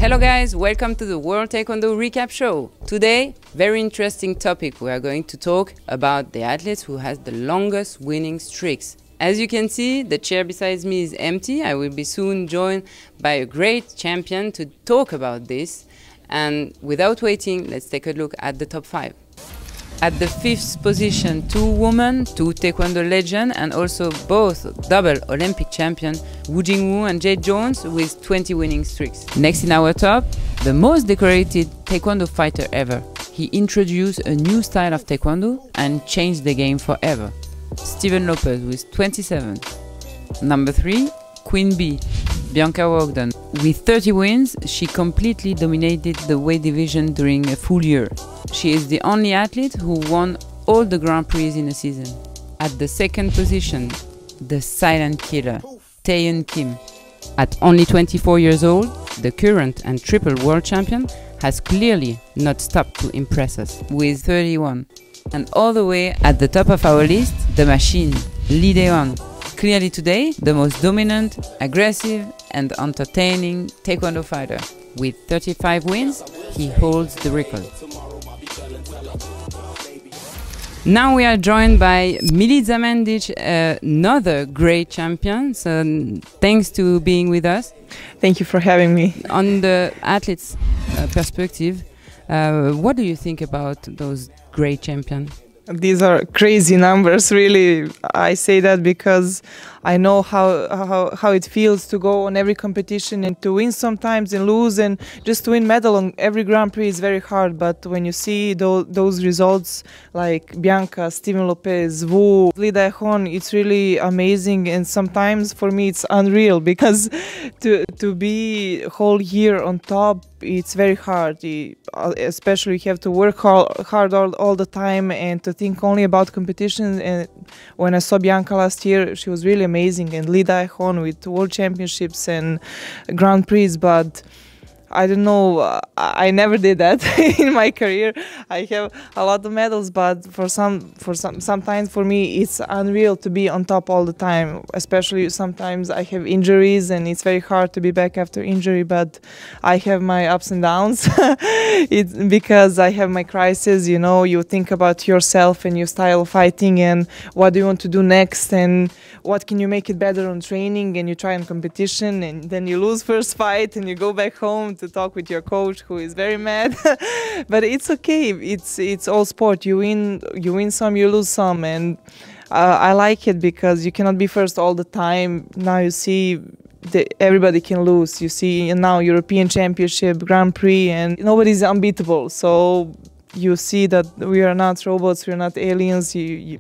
Hello guys, welcome to the World Taekwondo Recap Show. Today, very interesting topic. We are going to talk about the athletes who has the longest winning streaks. As you can see, the chair beside me is empty. I will be soon joined by a great champion to talk about this. And without waiting, let's take a look at the top 5. At the 5th position, 2 women, 2 Taekwondo legends, and also both double Olympic champion Woo Jing-woo and Jade Jones with 20 winning streaks. Next in our top, the most decorated Taekwondo fighter ever. He introduced a new style of Taekwondo and changed the game forever. Steven Lopez with 27. Number 3, Queen Bee, Bianca Ogden. With 30 wins, she completely dominated the weight division during a full year. She is the only athlete who won all the Grand Prix in a season. At the 2nd position, the silent killer, Taeyeon Kim. At only 24 years old, the current and triple world champion has clearly not stopped to impress us, with 31. And all the way at the top of our list, the machine, Lee Dae-won. Clearly today, the most dominant, aggressive and entertaining Taekwondo fighter. With 35 wins, he holds the record. Now we are joined by Milica Mendic, another great champion. So thanks to being with us. Thank you for having me. On the athlete's perspective, what do you think about those great champions? These are crazy numbers, really. I say that because I know how it feels to go on every competition and to win sometimes and lose, and just to win medal on every Grand Prix is very hard. But when you see those results like Bianca, Steven Lopez, Woo, Lee Dae-won, it's really amazing. And sometimes for me it's unreal because to be whole year on top, it's very hard. Especially you have to work hard all the time and to think only about competition. And when I saw Bianca last year, she was really amazing, and Lee Dae-won with World Championships and Grand Prix. But I don't know, I never did that in my career. I have a lot of medals, but sometimes for me it's unreal to be on top all the time. Especially sometimes I have injuries and it's very hard to be back after injury, but I have my ups and downs. It's because I have my crisis, you know, you think about yourself and your style of fighting and what do you want to do next and what can you make it better on training, and you try on competition and then you lose first fight and you go back home to talk with your coach who is very mad. But it's okay, it's all sport. You win some, you lose some, and I like it because you cannot be first all the time. Now you see everybody can lose. You see now European Championship, Grand Prix, and nobody's unbeatable. So you see that we are not robots, we are not aliens.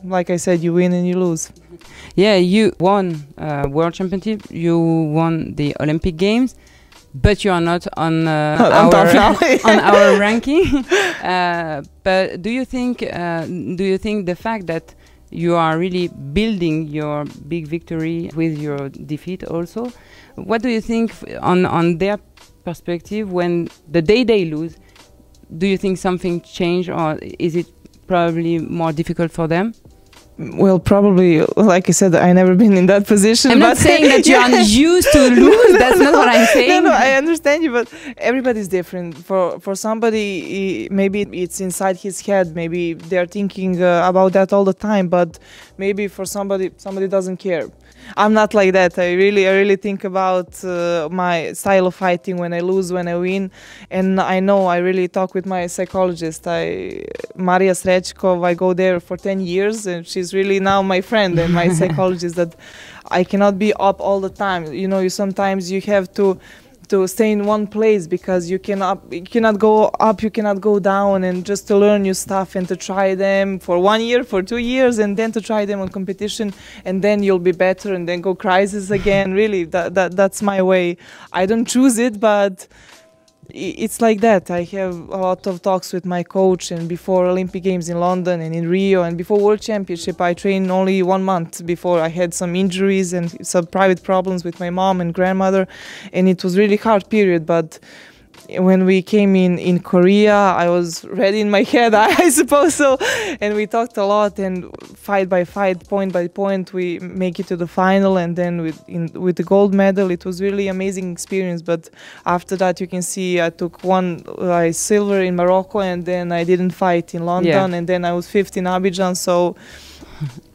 Like I said, you win and you lose. Yeah, you won World Championship, you won the Olympic Games, but you are not on on our ranking. But do you think the fact that you are really building your big victory with your defeat also? What do you think on their perspective when the day they lose? Do you think something changed, or is it probably more difficult for them? Well, probably, like I said, I never been in that position. I'm not saying that you are used to lose. That's not what I'm saying. No, I understand you, but everybody's different. For somebody, maybe it's inside his head. Maybe they're thinking about that all the time. But maybe for somebody doesn't care. I'm not like that. I really think about my style of fighting, when I lose, when I win. And I know I really talk with my psychologist. Maria Srečkov, I go there for 10 years and she's really now my friend and my psychologist, that I cannot be up all the time. You know, sometimes you have to stay in one place because you cannot go up, you cannot go down, and just to learn new stuff and to try them for 1 year, for 2 years, and then to try them on competition, and then you'll be better, and then go crisis again. Really, that's my way. I don't choose it, but it's like that. I have a lot of talks with my coach, and before Olympic Games in London and in Rio and before World Championship, I trained only 1 month before I had some injuries and some private problems with my mom and grandmother, and it was really hard period. But when we came in Korea, I was ready in my head, I suppose so. And we talked a lot, and fight by fight, point by point, we make it to the final. And then with the gold medal, it was really amazing experience. But after that, you can see I took one silver in Morocco, and then I didn't fight in London, and then I was fifth in Abidjan. So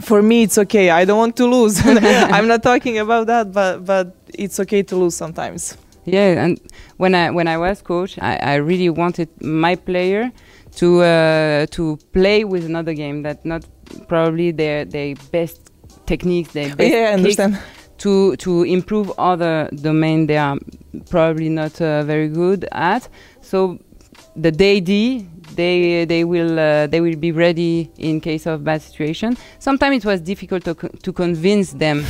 for me, it's okay. I don't want to lose. I'm not talking about that, but it's okay to lose sometimes. Yeah, and when I was coach, I really wanted my player to play with another game that not probably their best techniques, their best I understand. To improve other domain they are probably not very good at. So the day D, they will be ready in case of bad situation. Sometimes it was difficult to convince them.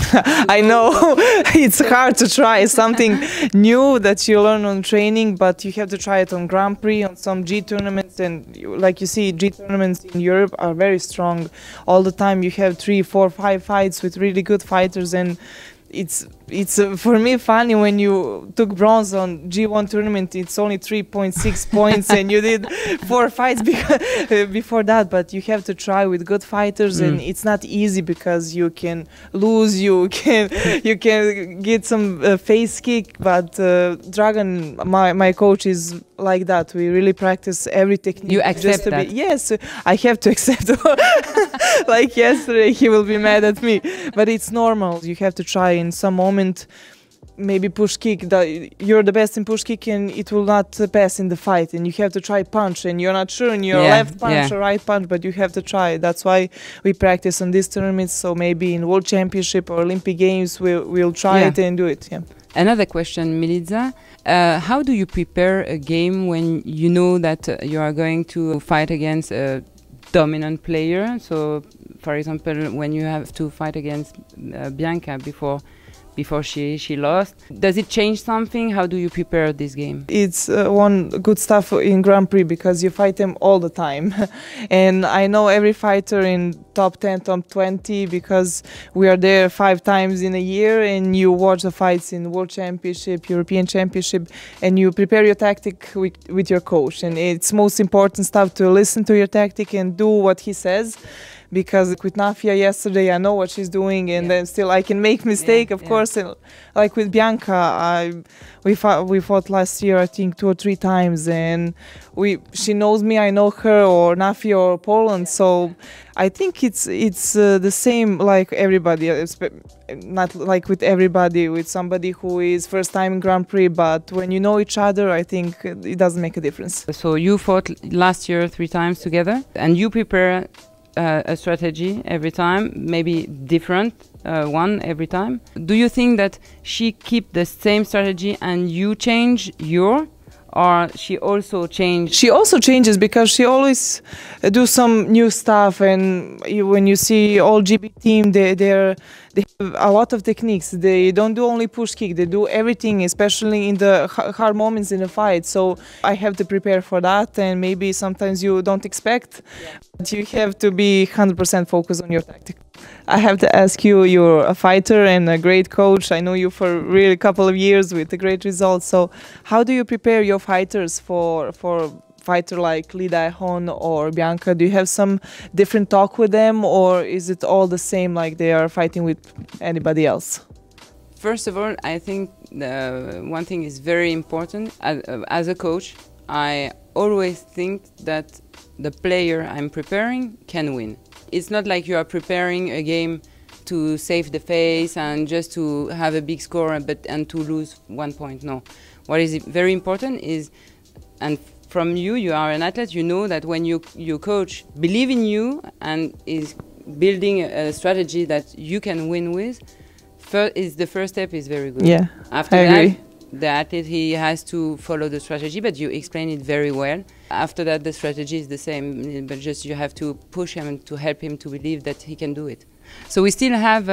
I know it's hard to try something new that you learn on training, but you have to try it on Grand Prix, on some G tournaments, and like you see, G tournaments in Europe are very strong. All the time you have 3, 4, 5 fights with really good fighters, and it's for me funny when you took bronze on G1 tournament. It's only 3.6 points, and you did 4 fights before that. But you have to try with good fighters, and it's not easy because you can lose, you can get some face kick. But Dragan, my coach, is like that. We really practice every technique. You accept that? Yes, I have to accept. Like yesterday, he will be mad at me, but it's normal. You have to try in some moment. Maybe push kick, you're the best in push kick, and it will not pass in the fight, and you have to try punch, and you're not sure in your left punch or right punch, but you have to try. That's why we practice on these tournaments. So maybe in World Championship or Olympic Games we'll try it and do it. Another question, Milica, how do you prepare a game when you know that you are going to fight against a dominant player? So for example, when you have to fight against Bianca before she lost. Does it change something? How do you prepare this game? It's one good stuff in Grand Prix because you fight them all the time. And I know every fighter in top 10, top 20 because we are there 5 times in a year, and you watch the fights in World Championship, European Championship, and you prepare your tactic with your coach. And it's most important stuff to listen to your tactic and do what he says. Because with Nafia yesterday, I know what she's doing, and then still I can make mistake, of course. And like with Bianca, we fought last year, I think 2 or 3 times, and she knows me, I know her, or Nafia or Poland. So I think it's the same like everybody, not like with everybody, with somebody who is first time in Grand Prix, but when you know each other, I think it doesn't make a difference. So you fought last year 3 times together, and you prepare a strategy every time, maybe different one every time. Do you think that she keep the same strategy and you change your, or she also change? She also changes because she always do some new stuff, and when you see all GB team, they have a lot of techniques. They don't do only push kick, they do everything, especially in the hard moments in the fight. So I have to prepare for that, and maybe sometimes you don't expect, but you have to be 100% focused on your tactic. I have to ask you, you're a fighter and a great coach. I know you for really a couple of years with the great results. So how do you prepare your fighters for fighter like Lida Hon or Bianca? Do you have some different talk with them, or is it all the same like they are fighting with anybody else? First of all, I think one thing is very important. As a coach, I always think that the player I'm preparing can win. It's not like you are preparing a game to save the face and just to have a big score and to lose 1 point. No. What is very important is, and from you are an athlete, you know that when your coach believe in you and is building a strategy that you can win with, the first step is very good. Yeah, After I agree. The athlete, he has to follow the strategy, but you explain it very well. After that, the strategy is the same, but just you have to push him and to help him to believe that he can do it. So we still have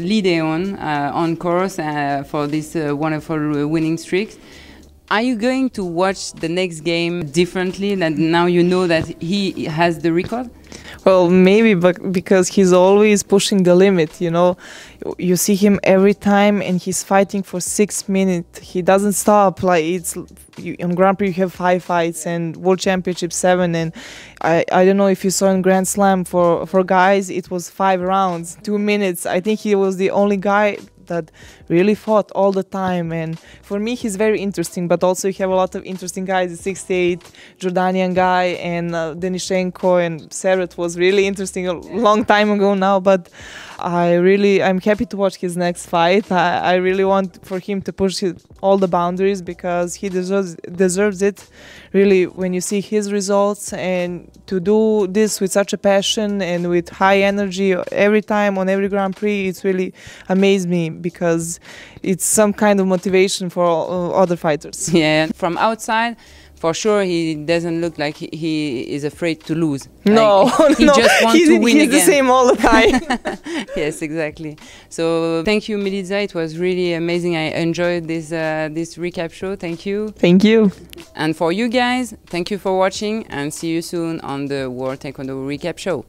Lideon on course for this wonderful winning streak. Are you going to watch the next game differently than now you know that he has the record? Well, maybe, but because he's always pushing the limit, you know. you see him every time, and he's fighting for 6 minutes. He doesn't stop. Like on Grand Prix you have 5 fights, and World Championship 7. And I don't know if you saw in Grand Slam for guys, it was 5 rounds, 2 minutes. I think he was the only guy that really fought all the time. And for me, he's very interesting, but also you have a lot of interesting guys, the 68 Jordanian guy, and Denishenko, and Servet was really interesting a long time ago now, but I'm happy to watch his next fight. I really want for him to push all the boundaries, because he deserves it really. When you see his results, and to do this with such a passion and with high energy every time on every Grand Prix, it's really amazed me, because it's some kind of motivation for other fighters. Yeah, from outside, for sure, he doesn't look like he is afraid to lose. No, like, he just wants to win he's again. the same all the time. Yes, exactly. So thank you, Milica. It was really amazing. I enjoyed this recap show. Thank you. Thank you. And for you guys, thank you for watching, and see you soon on the World Taekwondo Recap Show.